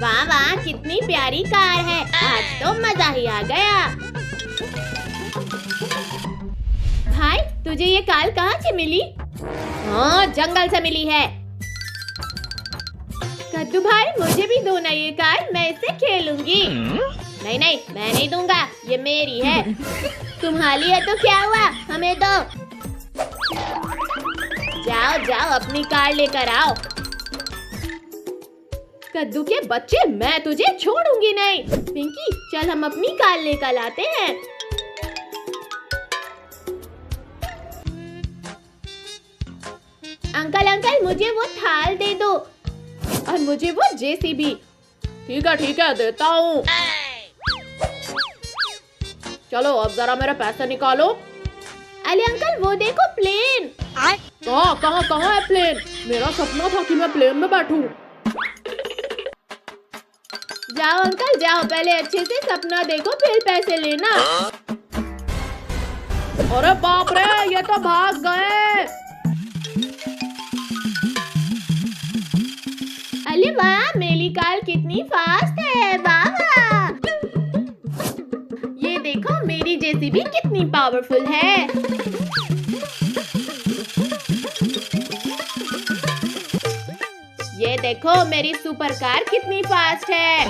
वाह वाह, कितनी प्यारी कार है। आज तो मजा ही आ गया। भाई, तुझे ये कार कहाँ से मिली? हाँ, जंगल से मिली है। कद्दू भाई, मुझे भी दो ना ये कार, मैं इससे खेलूंगी। नहीं नहीं, मैं नहीं दूंगा, ये मेरी है। तुम्हारी है तो क्या हुआ, हमें दो। जाओ जाओ, अपनी कार लेकर आओ। कद्दू के बच्चे, मैं तुझे छोड़ूंगी नहीं। पिंकी, चल हम अपनी कार लेकर आते हैं। अंकल अंकल, मुझे वो थाल दे दो और मुझे वो जेसीबी। ठीक है, देता हूँ। चलो अब जरा मेरे पैसे निकालो। अरे अंकल, वो देखो प्लेन। कहाँ है प्लेन? मेरा सपना था कि मैं प्लेन में बैठूं। जाओ अंकल जाओ, पहले अच्छे से सपना देखो फिर पैसे लेना। अरे बाप रे, ये तो भाग गए। अरे वाह, मेरी कार कितनी फास्ट है। वाह वाह, ये देखो मेरी जेसीबी कितनी पावरफुल है। ये देखो मेरी सुपर कार कितनी फास्ट है।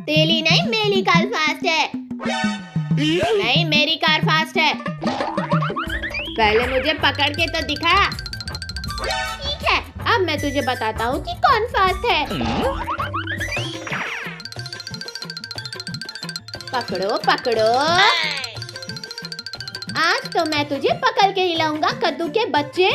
तेरी नहीं, मेरी कार फास्ट है। नहीं, मेरी कार फास्ट है। पहले मुझे पकड़ के तो दिखा। ठीक है, अब मैं तुझे बताता हूँ कि कौन फास्ट है। पकड़ो पकड़ो, आज तो मैं तुझे पकड़ के हिलाऊंगा कद्दू के बच्चे।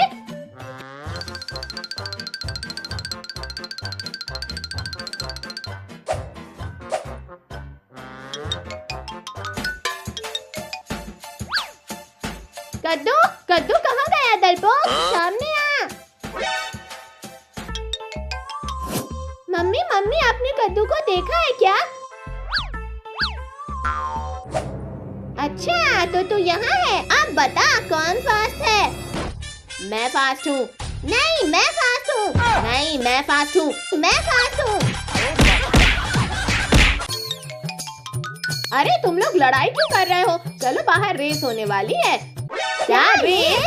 कद्दू कद्दू कहाँ गया डरपोक? सामने आ। मम्मी मम्मी, आपने कद्दू को देखा है क्या? अच्छा, तो तू यहाँ है। अब बता कौन फास्ट है? मैं फास्ट हूँ। नहीं, मैं फास्ट हूँ। नहीं, मैं फास्ट हूँ। मैं फास्ट हूँ। अरे तुम लोग लड़ाई क्यों कर रहे हो? चलो बाहर रेस होने वाली है। क्या रेस?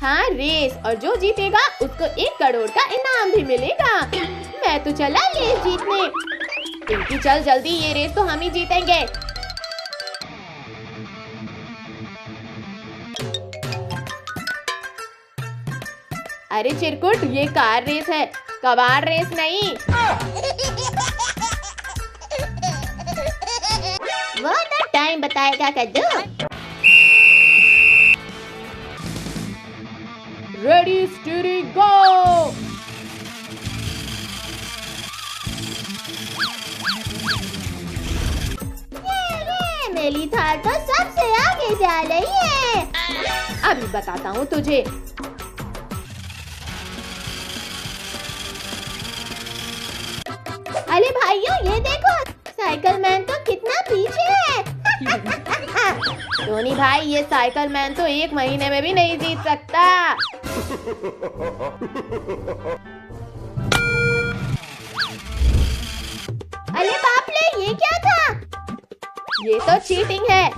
हाँ रेस, और जो जीतेगा उसको 1 करोड़ का इनाम भी मिलेगा। मैं तो चला रेस जीतने। पिंकी चल जल्दी, ये रेस तो हम ही जीतेंगे। अरे चिरकुट, ये कार रेस है, कबाड़ रेस नहीं। वो तो टाइम बताएगा कद्दू। रेडी स्टीडी गो। ये मेरी थार तो सबसे आगे जा रही है। अभी बताता हूँ तुझे। अरे भाइयों, ये देखो, साइकिल मैन तो कितना पीछे है। टोनी भाई, ये साइकिल मैन तो 1 महीने में भी नहीं जीत सकता। अरे बाप रे, ये क्या था? ये तो चीटिंग है।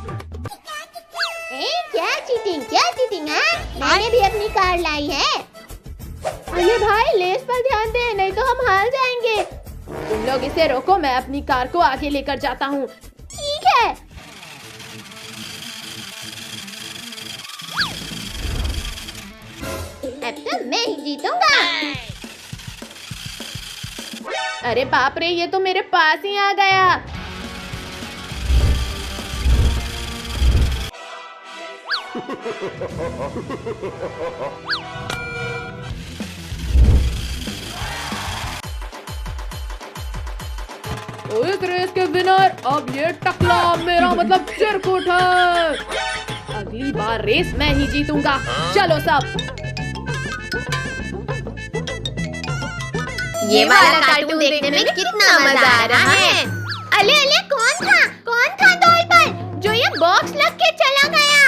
क्या चीटिंग है? मैंने भी अपनी कार लाई है। अरे भाई, लेस पर ध्यान दे, नहीं तो हम हार जाएंगे। तुम लोग इसे रोको, मैं अपनी कार को आगे लेकर जाता हूँ। ठीक है। अब तो मैं ही जीतूंगा। अरे बाप रे, ये तो मेरे पास ही आ गया। इस रेस के विनर अब ये टकला, मेरा मतलब चिरकुट है। अगली बार रेस मैं ही जीतूंगा। चलो सब। ये वाला कार्टून देखने में कितना मजा आ रहा है। अले अले, कौन था डॉल पर जो ये बॉक्स लग के चला गया?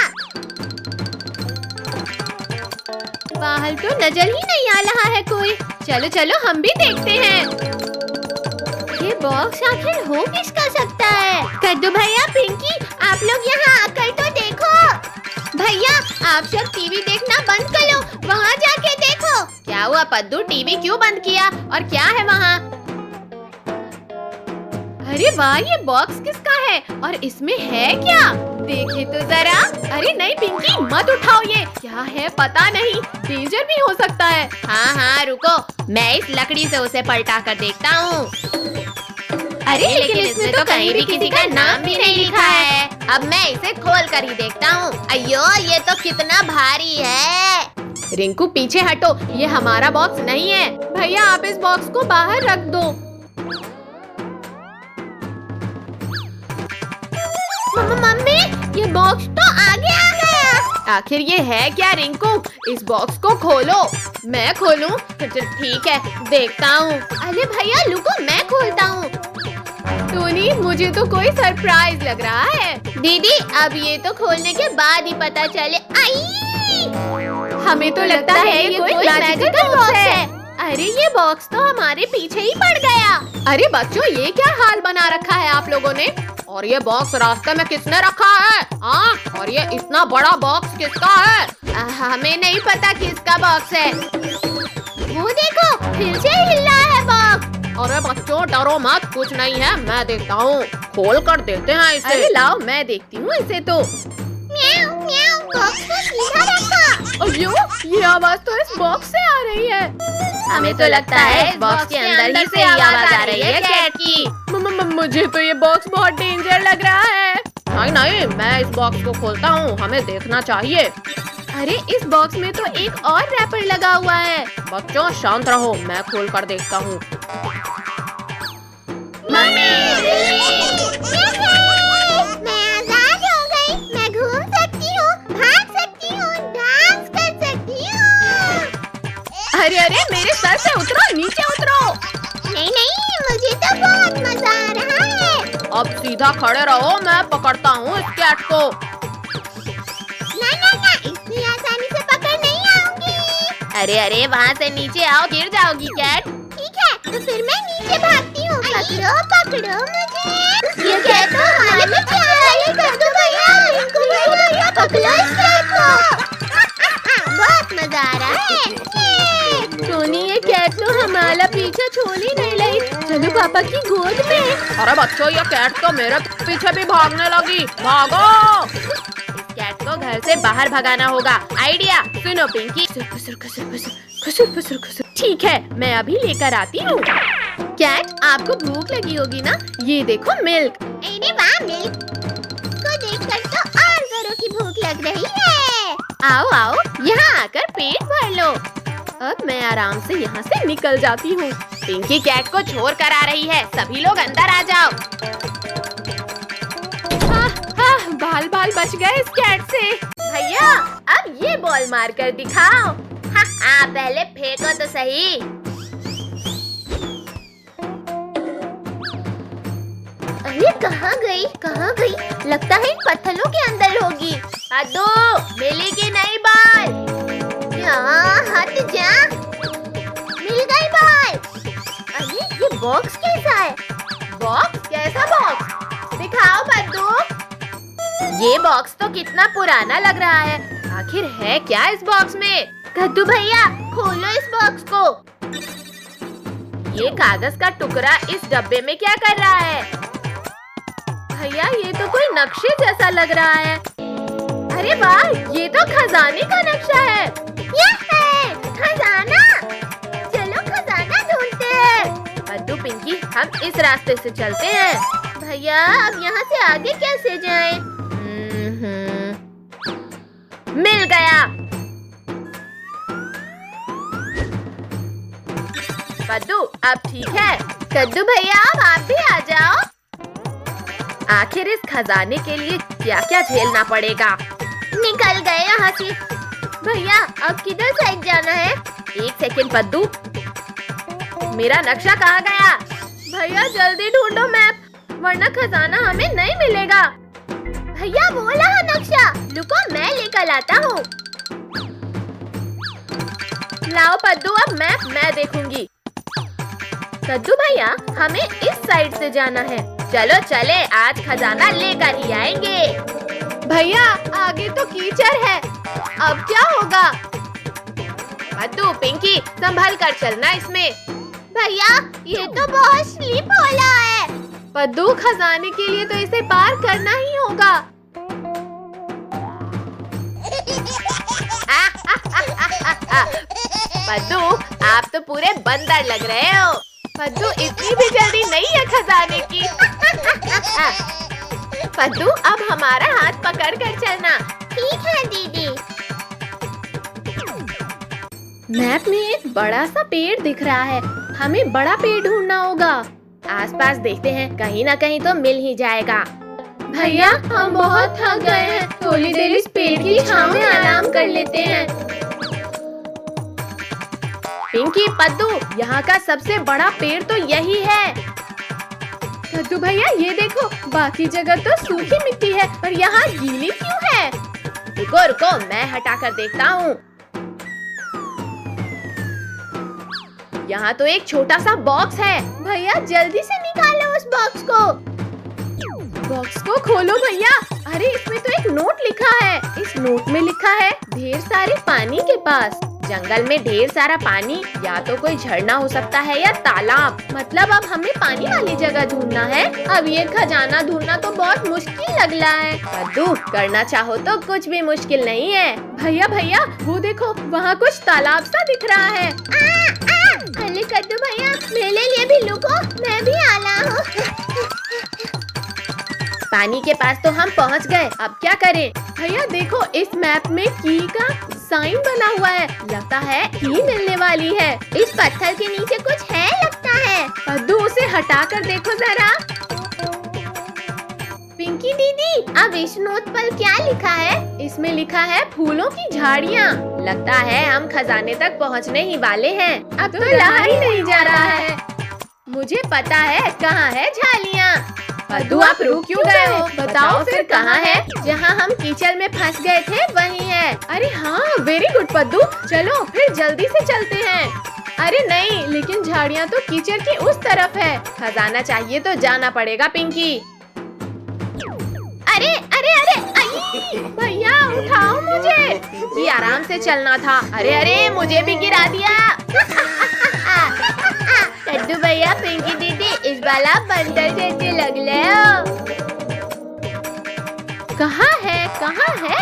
वाह बाहर तो नजर ही नहीं आ रहा है कोई। चलो चलो हम भी देखते हैं। ये बॉक्स आखिर हो किसका सकता है? कद्दू भैया, पिंकी, आप लोग यहाँ आकर तो देखो। भैया आप सब टीवी देखना बंद कर लो, वहाँ जाके देखो। क्या हुआ पद्दू, टीवी क्यों बंद किया और क्या है वहाँ? अरे वाह, ये बॉक्स किसका है और इसमें है क्या? देखे तो जरा। अरे नहीं पिंकी, मत उठाओ, ये क्या है पता नहीं, डेंजर भी हो सकता है। हाँ हाँ रुको, मैं इस लकड़ी से उसे पलटा कर देखता हूँ। अरे लेकिन इसमें तो कहीं भी किसी का नाम भी नहीं लिखा है। अब मैं इसे खोल कर ही देखता हूँ। अयो, ये तो कितना भारी है। रिंकू पीछे हटो, ये हमारा बॉक्स नहीं है। भैया आप इस बॉक्स को बाहर रख दो। मम्मी, ये बॉक्स तो आगे आ गया। आखिर ये है क्या रिंकू? इस बॉक्स को खोलो। मैं खोलूं? ठीक है, देखता हूँ। अरे भैया रुको, मैं खोलता हूँ। टोनी, मुझे तो कोई सरप्राइज लग रहा है। दीदी, अब ये तो खोलने के बाद ही पता चले। आई! हमें तो लगता है ये कोई मैजिकल बॉक्स है। अरे ये बॉक्स तो हमारे पीछे ही पड़ गया। अरे बच्चों, ये क्या हाल बना रखा है आप लोगों ने? और ये बॉक्स रास्ते में किसने रखा है? हाँ, और ये इतना बड़ा बॉक्स किसका है? हमें नहीं पता किसका बॉक्स है। वो देखो, फिर से हिल रहा है बॉक्स। अरे बच्चों डरो मत, कुछ नहीं है, मैं देखता हूँ। खोल कर देखते हैं इसे। अरे लाओ, मैं देखती हूँ इसे तो। म्याऊ म्याऊ, बॉक्स को सीधा रखा। अयो, ये आवाज तो इस बॉक्स से आ रही है। हमें तो लगता है इस बॉक्स के अंदर ही से आवाज आ रही है कैट की। मुझे तो ये बॉक्स बहुत डेंजर लग रहा है। नहीं नहीं, मैं इस बॉक्स को खोलता हूँ, हमें देखना चाहिए। अरे इस बॉक्स में तो एक और रैपर लगा हुआ है। बच्चों शांत रहो, मैं खोल कर देखता हूँ। मम्मी, मैं आजाद हो गई। मैं घूम सकती हूँ, भाग सकती हूँ, डांस कर सकती हूँ। अरे अरे, मेरे सर से उतरो, नीचे उतरो। नहीं नहीं, मुझे तो बहुत मजा आ रहा है। अब सीधा खड़े रहो, मैं पकड़ता हूँ इस कैट को। ना ना ना, इतनी आसानी से पकड़ नहीं आऊंगी। अरे अरे, वहाँ से नीचे आओ, गिर जाओगी कैट। ठीक है, तो फिर मैं नीचे भागती हूँ। पकड़ो पकड़ो मुझे। ये कैट तो हमारे में क्या है? कर दो भैया, रिंकू भैया, पकड़ो इस कैट को। बहुत मजा आ रहा है। टोनी, ये कैट तो हमारा पीछे छोड़ ही नहीं रही। चलो पापा की गोद में। अरे बच्चों, ये कैट तो मेरे पीछे भी भागने लगी। भागो! इस कैट को घर से बाहर भगाना होगा। आइडिया सुनो पिंकी। ठीक है, मैं अभी लेकर आती हूँ। कैट, आपको भूख लगी होगी ना? ये देखो मिल्क। अरे वाह, मिल्क को देखकर तो और जोरों की भूख लग रही है। आओ आओ, यहाँ आकर पेट भर लो। अब मैं आराम से यहाँ से निकल जाती हूँ। पिंकी कैट को छोड़ कर आ रही है, सभी लोग अंदर आ जाओ। बाल बाल बच गए इस कैट से। भैया अब ये बॉल मार कर दिखाओ। हाँ, पहले फेंको तो सही। अरे कहाँ गई, कहाँ गई? लगता है इन पत्थरों के अंदर होगी। पद्दू, मिली की नहीं बॉल? हट जा। मिल गई बॉल। अरे ये बॉक्स कैसा है? बॉक्स? कैसा बॉक्स? दिखाओ पद्दू। ये बॉक्स तो कितना पुराना लग रहा है। आखिर है क्या इस बॉक्स में? कद्दू भैया, खोलो इस बॉक्स को। ये कागज का टुकड़ा इस डब्बे में क्या कर रहा है? भैया ये तो कोई नक्शे जैसा लग रहा है। अरे वाह, ये तो खजाने का नक्शा है। यह है खजाना। चलो खजाना ढूंढते हैं। पद्दू, पिंकी, हम इस रास्ते से चलते हैं। भैया अब यहाँ से आगे कैसे जाएं? मिल गया। पद्दू अब ठीक है। कद्दू भैया अब आप भी आ जाओ। आखिर इस खजाने के लिए क्या क्या झेलना पड़ेगा। निकल गए यहाँ से। भैया अब किधर साइड जाना है? एक सेकंड पद्दू, मेरा नक्शा कहाँ गया? भैया जल्दी ढूंढो मैप, वरना खजाना हमें नहीं मिलेगा। भैया वो रहा नक्शा। रुको मैं लेकर आता हूँ। लाओ पद्दू, अब मैं देखूंगी। कद्दू भैया, हमें इस साइड से जाना है। चलो चले, आज खजाना लेकर ही आएंगे। भैया आगे तो कीचड़ है, अब क्या होगा? पद्दू, पिंकी संभल कर चलना इसमें। भैया ये तो बहुत स्लिप वाला है। पद्दू, खजाने के लिए तो इसे पार करना ही होगा। पद्दू, आप तो पूरे बंदर लग रहे हो। पद्दू, इतनी भी जल्दी नहीं है खजाने की। पद्दू, अब हमारा हाथ पकड़ कर चलना। ठीक है दीदी। मैप में एक बड़ा सा पेड़ दिख रहा है, हमें बड़ा पेड़ ढूंढना होगा। आसपास देखते हैं, कहीं ना कहीं तो मिल ही जाएगा। भैया हम बहुत थक गए हैं, थोड़ी देर इस पेड़ की छांव में आराम कर लेते हैं। पिंकी, पद्दू, यहाँ का सबसे बड़ा पेड़ तो यही है। पद्दू भैया ये देखो, बाकी जगह तो सूखी मिट्टी है और यहाँ गीली क्यों है? रुको रुको, मैं हटा कर देखता हूँ। यहाँ तो एक छोटा सा बॉक्स है। भैया जल्दी से निकालो उस बॉक्स को। बॉक्स को खोलो भैया। अरे इसमें तो एक नोट लिखा है। इस नोट में लिखा है, ढेर सारे पानी के पास। जंगल में ढेर सारा पानी, या तो कोई झरना हो सकता है या तालाब। मतलब अब हमें पानी वाली जगह ढूंढना है। अब ये खजाना ढूंढना तो बहुत मुश्किल लग रहा है। पद्दू, करना चाहो तो कुछ भी मुश्किल नहीं है। भैया भैया वो देखो, वहाँ कुछ तालाब सा दिख रहा है। अरे कद्दू भैया, मेरे लिए भी रुको, मैं भी आना हूँ। पानी के पास तो हम पहुंच गए, अब क्या करें? भैया देखो, इस मैप में की का साइन बना हुआ है, लगता है की मिलने वाली है। इस पत्थर के नीचे कुछ है लगता है। पद्दू, उसे हटा कर देखो जरा। पिंकी दीदी, अब इस नोट पर क्या लिखा है? इसमें लिखा है फूलों की झाड़ियाँ। लगता है हम खजाने तक पहुँचने ही वाले हैं। अब तो रहा ही नहीं जा रहा है। मुझे पता है कहाँ है झालियाँ। पद्दू, आप रुक क्यों गए हो? बताओ फिर कहाँ है? जहाँ हम कीचड़ में फंस गए थे वही है। अरे हाँ, वेरी गुड पद्दू, चलो फिर जल्दी से चलते हैं। अरे नहीं, लेकिन झाड़ियाँ तो कीचड़ की उस तरफ है। खजाना चाहिए तो जाना पड़ेगा पिंकी। अरे अरे अरे, भैया उठाओ मुझे। ये आराम से चलना था। अरे अरे, मुझे भी गिरा दिया। कद्दू भैया, पिंकी दीदी, इस बार आप बंदर जैसे लग रहे हो। कहाँ है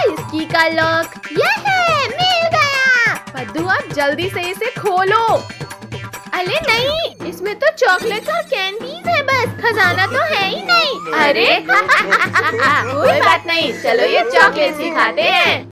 इसकी का लॉक? ये है, मिल गया। पद्दू, आप जल्दी से इसे खोलो। अरे नहीं, इसमें तो चॉकलेट और कैंडीज है बस, खजाना तो है ही नहीं। अरे कोई बात नहीं, चलो ये चॉकलेट ही खाते हैं।